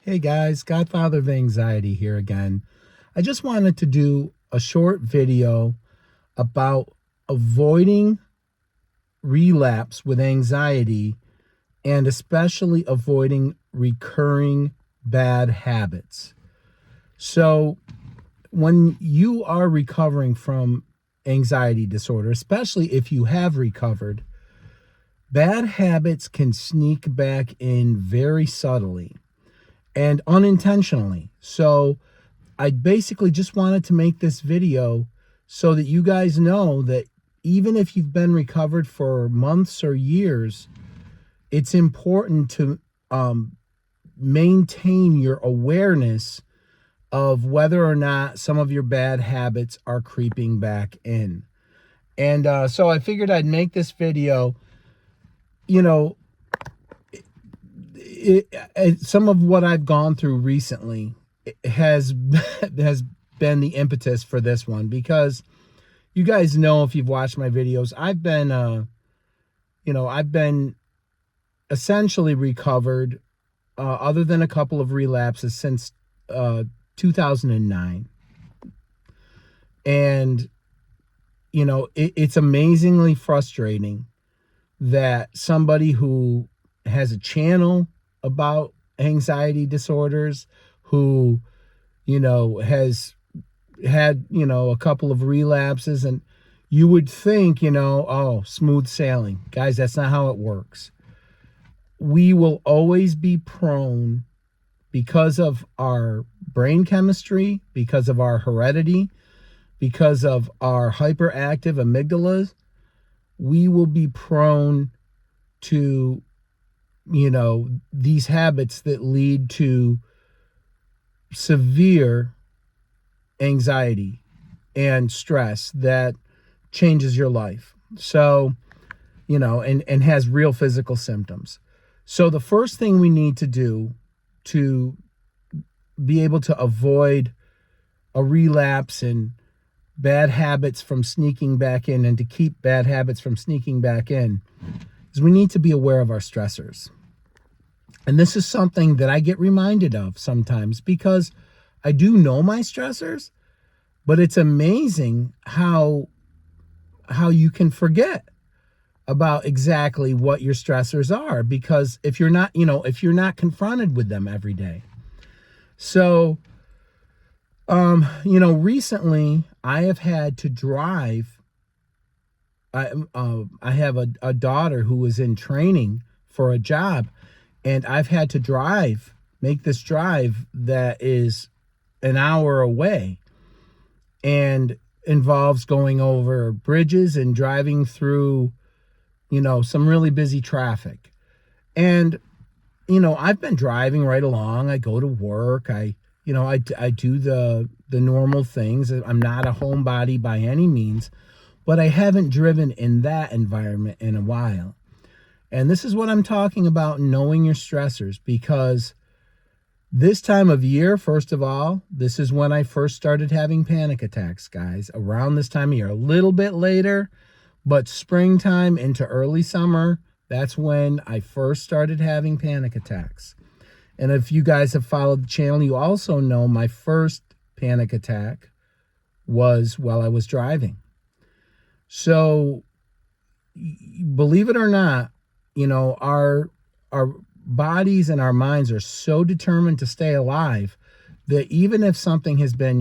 Hey guys, Godfather of Anxiety here again. I just wanted to do a short video about avoiding relapse with anxiety and especially avoiding recurring bad habits. So, when you are recovering from anxiety disorder, especially if you have recovered, bad habits can sneak back in very subtly and unintentionally. So I basically just wanted to make this video so that you guys know that even if you've been recovered for months or years, it's important to maintain your awareness of whether or not some of your bad habits are creeping back in. And so I figured I'd make this video. You know, some of what I've gone through recently has been the impetus for this one, because you guys know, if you've watched my videos, I've been essentially recovered, other than a couple of relapses, since 2009. And it's amazingly frustrating that somebody who has a channel about anxiety disorders, who has had a couple of relapses, and you would think, oh, smooth sailing. Guys, that's not how it works. We will always be prone, because of our brain chemistry, because of our heredity, because of our hyperactive amygdalas, we will be prone to these habits that lead to severe anxiety and stress that changes your life. So, and has real physical symptoms. So the first thing we need to do to be able to avoid a relapse and bad habits from sneaking back in, and to keep bad habits from sneaking back in, is we need to be aware of our stressors. And this is something that I get reminded of sometimes, because I do know my stressors, but it's amazing how you can forget about exactly what your stressors are, because if you're not confronted with them every day. So, recently I have had to drive. I have a daughter who is in training for a job, and I've had to make this drive that is an hour away, and involves going over bridges and driving through, some really busy traffic. And, I've been driving right along. I go to work. I do the normal things. I'm not a homebody by any means, but I haven't driven in that environment in a while. And this is what I'm talking about, knowing your stressors, because this time of year, first of all, this is when I first started having panic attacks, guys, around this time of year. A little bit later, but springtime into early summer, that's when I first started having panic attacks. And if you guys have followed the channel, you also know my first panic attack was while I was driving. So, believe it or not, our bodies and our minds are so determined to stay alive that even if something has been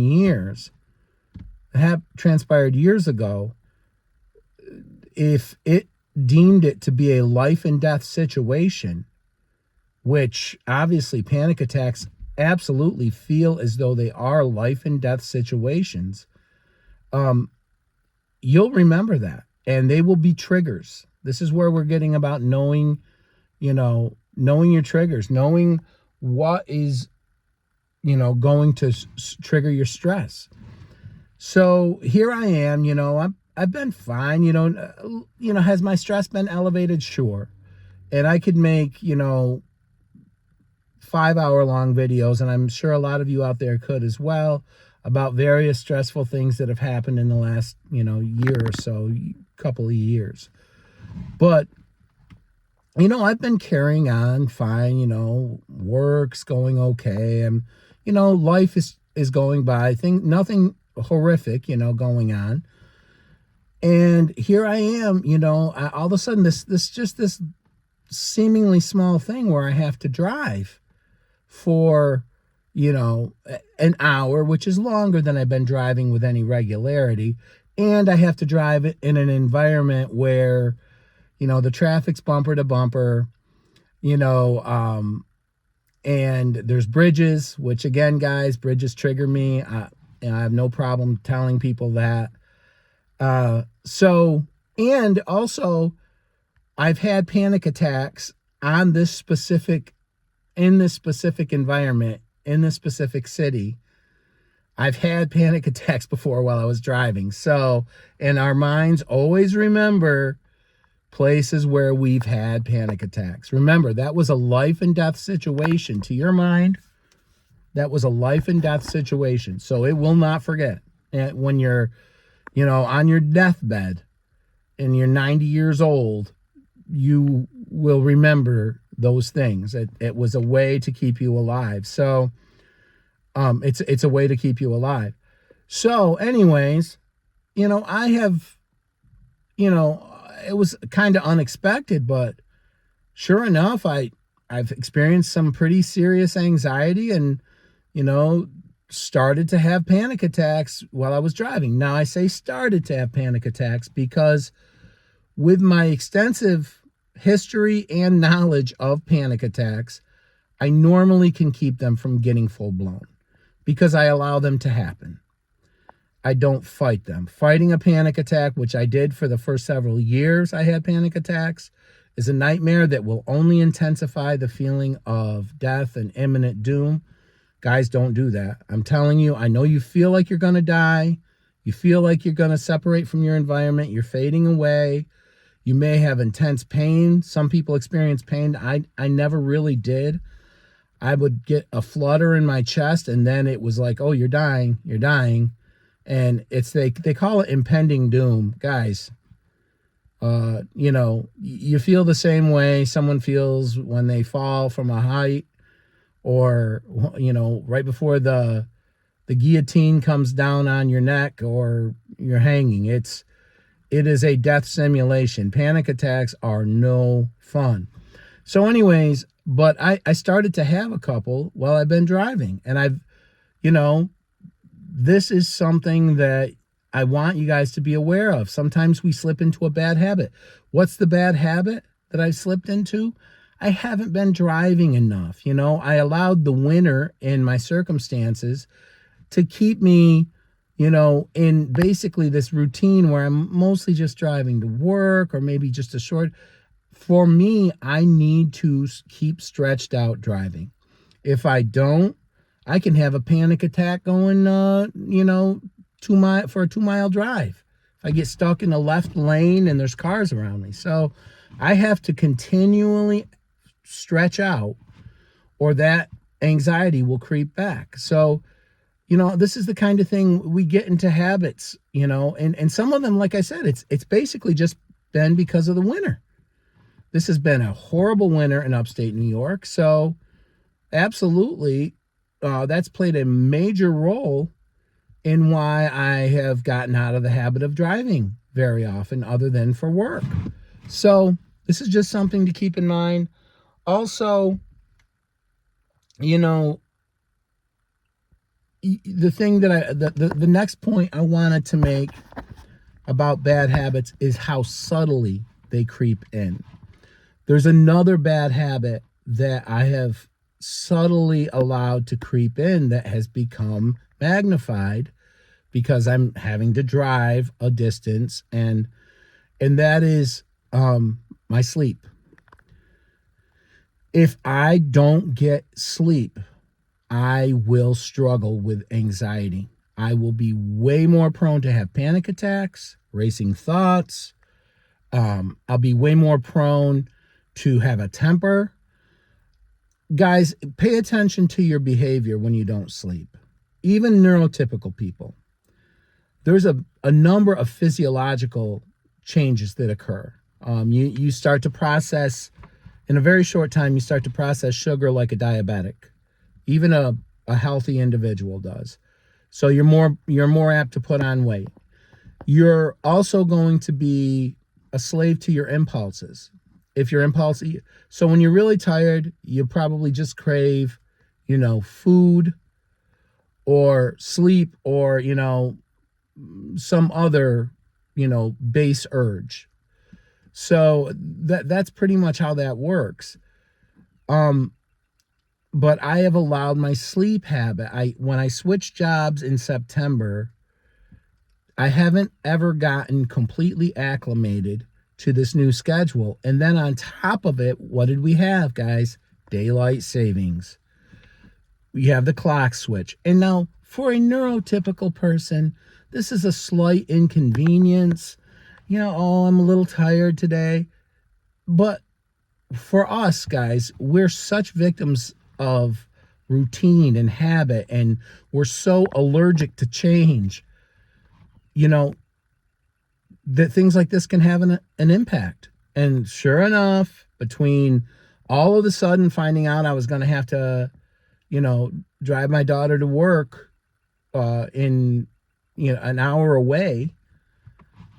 transpired years ago, if it deemed it to be a life and death situation, which obviously panic attacks absolutely feel as though they are life and death situations, you'll remember that, and they will be triggers. This is where we're getting about knowing your triggers, knowing what is, going to trigger your stress. So here I am, I've been fine, has my stress been elevated? Sure. And I could make, 5-hour-long videos, and I'm sure a lot of you out there could as well, about various stressful things that have happened in the last, year or so, couple of years. But I've been carrying on fine, work's going okay. And, life is going by. I think nothing horrific, going on. And here I am, all of a sudden this seemingly small thing where I have to drive for, an hour, which is longer than I've been driving with any regularity. And I have to drive it in an environment where, the traffic's bumper to bumper, you know, and there's bridges, which again, guys, bridges trigger me. I have no problem telling people that. So, and also, I've had panic attacks on in this specific environment, in this specific city. I've had panic attacks before while I was driving. So, and our minds always remember places where we've had panic attacks. Remember, that was a life and death situation. To your mind, that was a life and death situation. So it will not forget. And when you're, on your deathbed and you're 90 years old, you will remember those things. It was a way to keep you alive. So it's a way to keep you alive. So anyways, I have, it was kind of unexpected, but sure enough, I've experienced some pretty serious anxiety and, started to have panic attacks while I was driving. Now I say started to have panic attacks because with my extensive history and knowledge of panic attacks, I normally can keep them from getting full blown because I allow them to happen. I don't fight them. Fighting a panic attack, which I did for the first several years I had panic attacks, is a nightmare that will only intensify the feeling of death and imminent doom. Guys, don't do that. I'm telling you, I know you feel like you're going to die. You feel like you're going to separate from your environment. You're fading away. You may have intense pain. Some people experience pain. I never really did. I would get a flutter in my chest, and then it was like, oh, you're dying. You're dying. And they call it impending doom. Guys, you feel the same way someone feels when they fall from a height or, right before the guillotine comes down on your neck or you're hanging. It is a death simulation. Panic attacks are no fun. So anyways, but I started to have a couple while I've been driving. And I've, this is something that I want you guys to be aware of. Sometimes we slip into a bad habit. What's the bad habit that I've slipped into? I haven't been driving enough. I allowed the winter in my circumstances to keep me, in basically this routine where I'm mostly just driving to work or maybe just a short. For me, I need to keep stretched out driving. If I don't, I can have a panic attack going, for a 2-mile drive. If I get stuck in the left lane and there's cars around me. So I have to continually stretch out or that anxiety will creep back. So, this is the kind of thing we get into habits, and some of them, like I said, it's basically just been because of the winter. This has been a horrible winter in upstate New York. So absolutely, that's played a major role in why I have gotten out of the habit of driving very often other than for work. So this is just something to keep in mind. Also, the thing that the next point I wanted to make about bad habits is how subtly they creep in. There's another bad habit that I have subtly allowed to creep in that has become magnified because I'm having to drive a distance, and that is my sleep. If I don't get sleep, I will struggle with anxiety. I will be way more prone to have panic attacks, racing thoughts. I'll be way more prone to have a temper. Guys, pay attention to your behavior when you don't sleep. Even neurotypical people. There's a number of physiological changes that occur. You start to process In a very short time, you start to process sugar like a diabetic. Even a healthy individual does. So you're more apt to put on weight. You're also going to be a slave to your impulses. If you're impulsive, so when you're really tired, you probably just crave, food or sleep or, some other, base urge. So that's pretty much how that works. But I have allowed my sleep habit. When I switched jobs in September, I haven't ever gotten completely acclimated to this new schedule. And then on top of it, what did we have, guys? Daylight savings. We have the clock switch. And now, for a neurotypical person, this is a slight inconvenience. Oh, I'm a little tired today. But for us, guys, we're such victims of routine and habit, and we're so allergic to change, that things like this can have an impact. And sure enough, between all of a sudden finding out I was going to have to, drive my daughter to work in, an hour away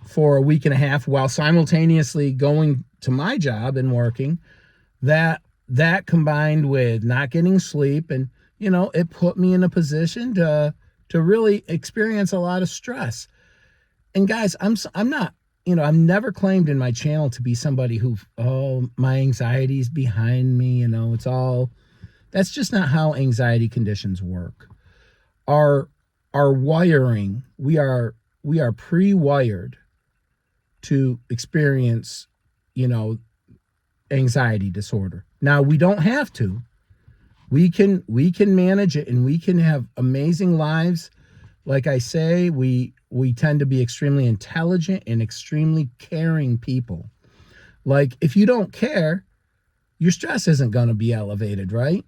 for a week and a half while simultaneously going to my job and working, that combined with not getting sleep, and it put me in a position to really experience a lot of stress. And guys, I'm not, I've never claimed in my channel to be somebody who, oh, my anxiety's behind me, it's all, that's just not how anxiety conditions work. Our wiring, we are pre-wired to experience, anxiety disorder. Now, we don't have to. We can manage it, and we can have amazing lives. Like I say, we tend to be extremely intelligent and extremely caring people. Like, if you don't care, your stress isn't going to be elevated, right?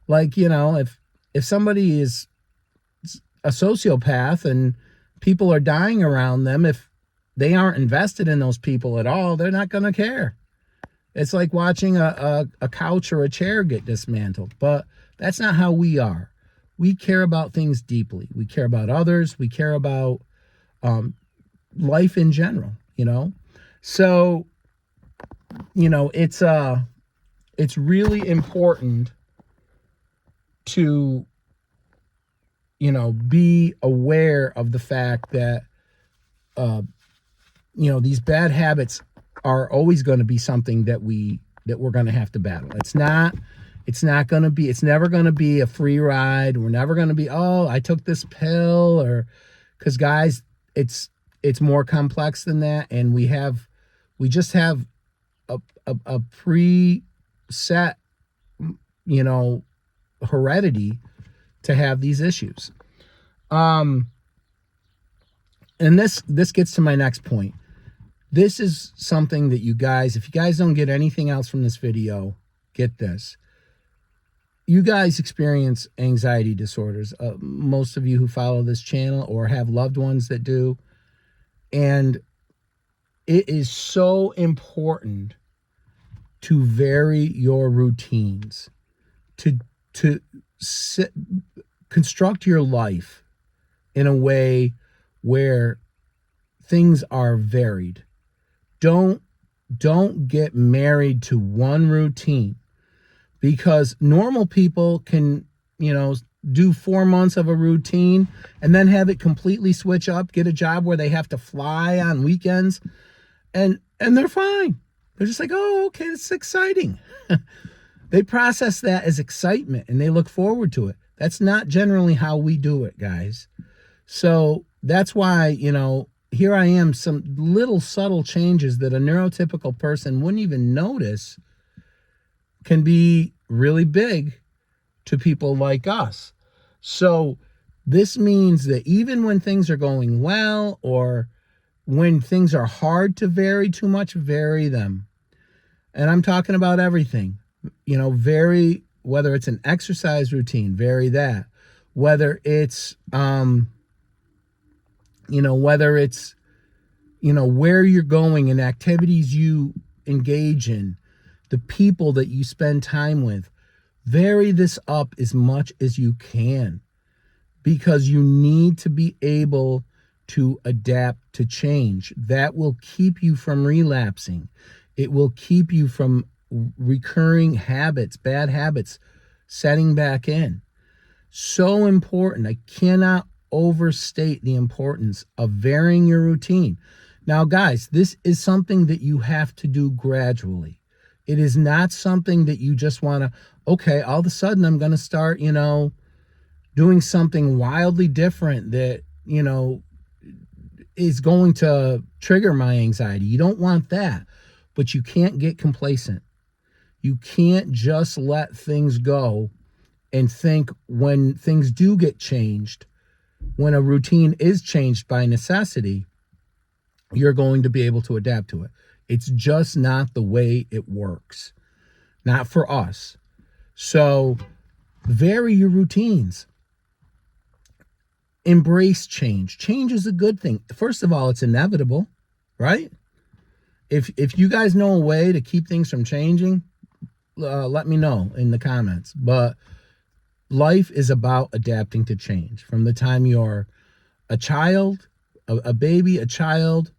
Like, if somebody is a sociopath and people are dying around them, if they aren't invested in those people at all, they're not going to care. It's like watching a couch or a chair get dismantled. But that's not how we are. We care about things deeply. We care about others. We care about life in general, So, it's really important to, be aware of the fact that, these bad habits are always going to be something that we're going to have to battle. It's never going to be a free ride. We're never going to be, oh, I took this pill, or, because guys, it's more complex than that. And we just have a pre-set, heredity to have these issues. And this gets to my next point. This is something that you guys, if you guys don't get anything else from this video, get this. You guys experience anxiety disorders. Most of you who follow this channel or have loved ones that do. And it is so important to vary your routines, to construct your life in a way where things are varied. Don't get married to one routine, because normal people can, do 4 months of a routine and then have it completely switch up, get a job where they have to fly on weekends, and they're fine. They're just like, oh, okay, it's exciting. They process that as excitement and they look forward to it. That's not generally how we do it, guys. So that's why, here I am, some little subtle changes that a neurotypical person wouldn't even notice can be really big to people like us. So this means that even when things are going well, or when things are hard to vary too much, vary them. And I'm talking about everything, vary, whether it's an exercise routine, vary that. Whether it's, whether it's, where you're going and activities you engage in, the people that you spend time with. Vary this up as much as you can, because you need to be able to adapt to change. That will keep you from relapsing. It will keep you from recurring habits, bad habits, setting back in. So important. I cannot overstate the importance of varying your routine. Now, guys, this is something that you have to do gradually. It is not something that you just want to, okay, all of a sudden I'm going to start, doing something wildly different that, is going to trigger my anxiety. You don't want that, but you can't get complacent. You can't just let things go and think when things do get changed, when a routine is changed by necessity, you're going to be able to adapt to it. It's just not the way it works. Not for us. So vary your routines. Embrace change. Change is a good thing. First of all, it's inevitable, right? If you guys know a way to keep things from changing, let me know in the comments. But life is about adapting to change. From the time you're a child, a baby, a child,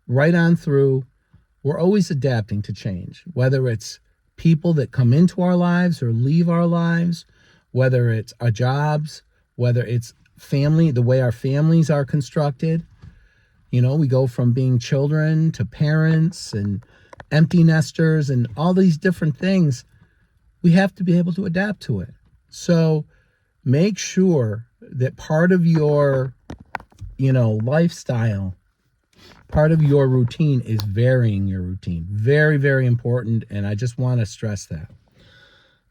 right on through, we're always adapting to change. Whether it's people that come into our lives or leave our lives, whether it's our jobs, whether it's family, the way our families are constructed. We go from being children to parents and empty nesters and all these different things. We have to be able to adapt to it. So make sure that part of your, lifestyle, part of your routine is varying your routine. Very, very important. And I just want to stress that.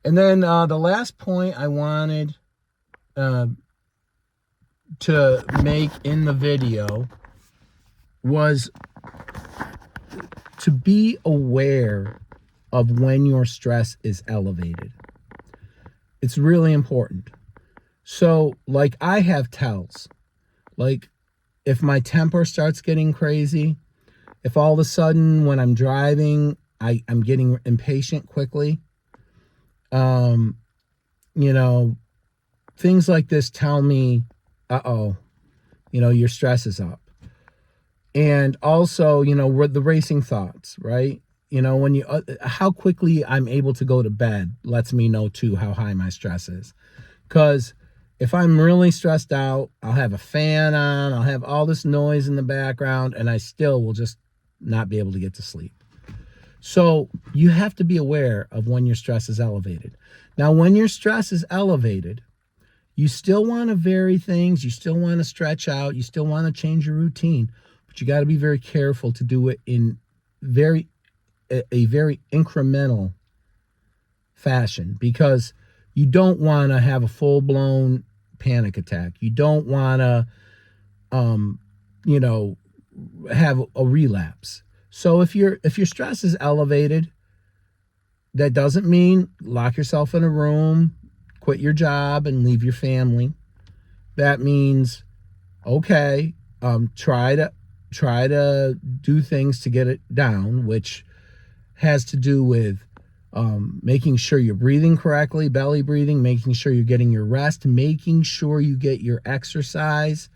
And then the last point I wanted to make in the video was to be aware of when your stress is elevated. It's really important. So, like, I have tells. Like, if my temper starts getting crazy, if all of a sudden when I'm driving, I'm getting impatient quickly, things like this tell me, your stress is up. And also, the racing thoughts, right? When how quickly I'm able to go to bed lets me know too how high my stress is. Because if I'm really stressed out, I'll have a fan on, I'll have all this noise in the background, and I still will just not be able to get to sleep. So you have to be aware of when your stress is elevated. Now, when your stress is elevated, you still want to vary things, you still want to stretch out, you still want to change your routine, but you got to be very careful to do it in a very incremental fashion, because you don't want to have a full-blown panic attack. You don't want to, have a relapse. So if your stress is elevated, that doesn't mean lock yourself in a room, quit your job, and leave your family. That means, okay, try to do things to get it down, which has to do with making sure you're breathing correctly, belly breathing, making sure you're getting your rest, making sure you get your exercise,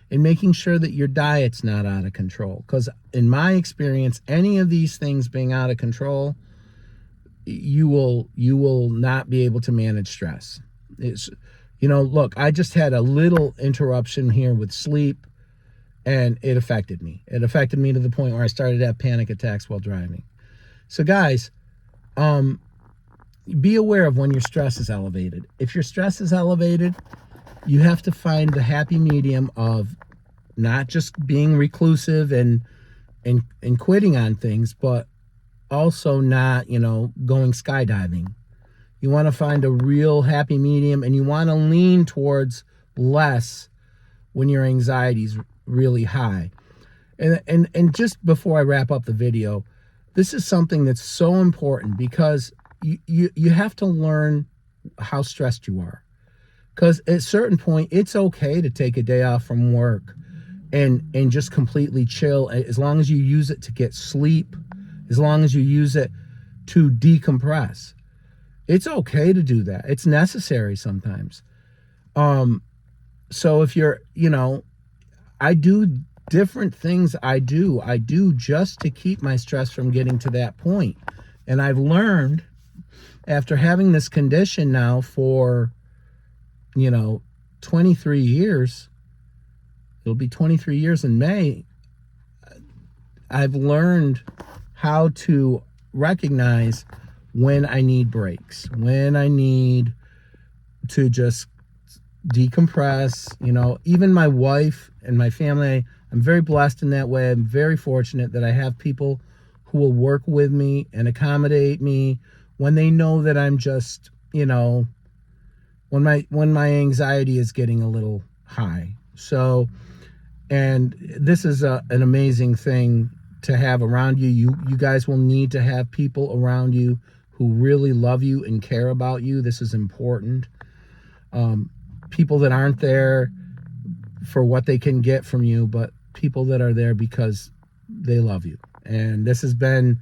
and making sure that your diet's not out of control. Because in my experience, any of these things being out of control, you will not be able to manage stress. It's, look, I just had a little interruption here with sleep, and it affected me. It affected me to the point where I started to have panic attacks while driving. So guys, be aware of when your stress is elevated. If your stress is elevated, you have to find the happy medium of not just being reclusive and quitting on things, but also not, going skydiving. You want to find a real happy medium, and you want to lean towards less when your anxiety is really high. And just before I wrap up the video, this is something that's so important, because you have to learn how stressed you are. Because at a certain point, it's okay to take a day off from work and just completely chill, as long as you use it to get sleep, as long as you use it to decompress. It's okay to do that. It's necessary sometimes. So if you're, I do different things. I do just to keep my stress from getting to that point. And I've learned, after having this condition now for, 23 years, it'll be 23 years in May, I've learned how to recognize when I need breaks, when I need to just decompress. Even my wife and my family, I'm very blessed in that way. I'm very fortunate that I have people who will work with me and accommodate me when they know that I'm just, when my anxiety is getting a little high. So, and this is an amazing thing to have around you. You guys will need to have people around you who really love you and care about you. This is important. People that aren't there for what they can get from you, but people that are there because they love you. And this has been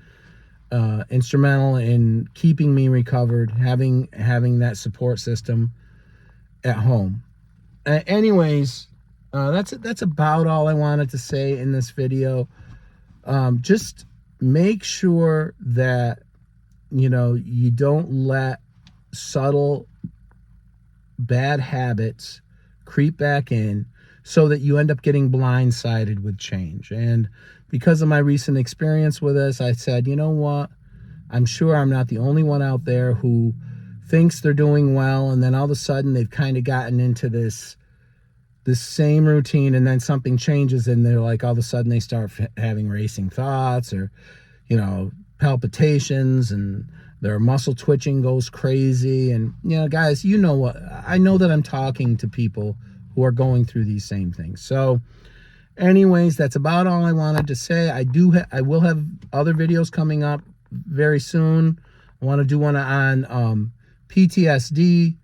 instrumental in keeping me recovered, having that support system at home. Anyways, that's about all I wanted to say in this video. Just make sure that you don't let subtle bad habits creep back in so that you end up getting blindsided with change. And because of my recent experience with this, I said, you know what? I'm sure I'm not the only one out there who thinks they're doing well, and then all of a sudden they've kind of gotten into this same routine, and then something changes and they're like, all of a sudden they start having racing thoughts, or palpitations, and their muscle twitching goes crazy. And guys, what I know, that I'm talking to people who are going through these same things. So anyways, that's about all I wanted to say. I will have other videos coming up very soon. I want to do one on PTSD.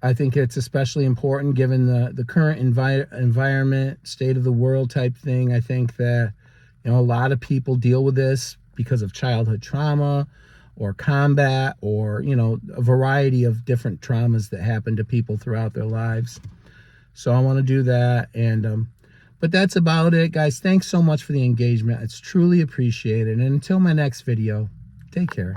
I think it's especially important given the current environment, state of the world type thing. I think that a lot of people deal with this because of childhood trauma or combat, or a variety of different traumas that happen to people throughout their lives. So I want to do that. And but that's about it, guys. Thanks so much for the engagement. It's truly appreciated. And until my next video, take care.